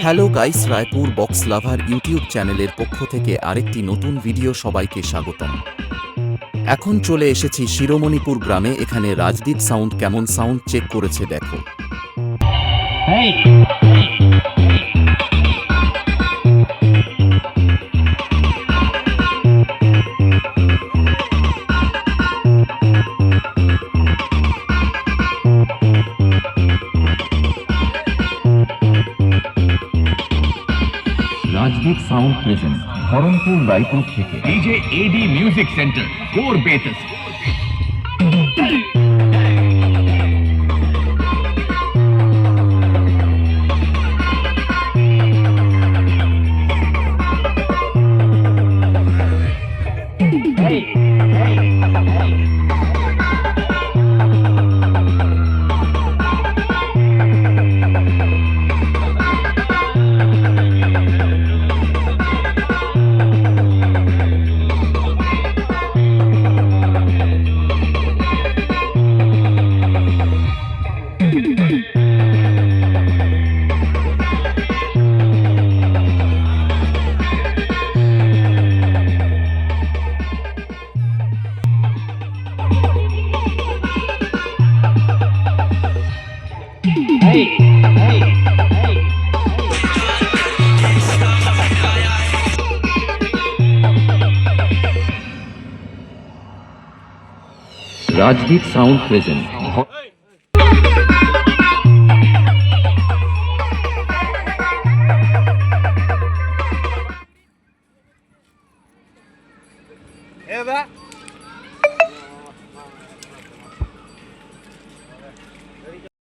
Hello guys, Raipur box লাভার YouTube চ্যানেলের পক্ষ থেকে আরেকটি নতুন ভিডিও সবাইকে স্বাগতম। এখন চলে এসেছি শিরোমণিপুর গ্রামে। এখানে রাজদীপ সাউন্ড কেমন সাউন্ড চেক করেছে দেখো। রাজদীপ সাউন্ড প্রেজেন্ট ধরমপুর রায়পুর থেকে डीजे एडी म्यूजिक सेंटर कोर बेतस। Rajdeep sound present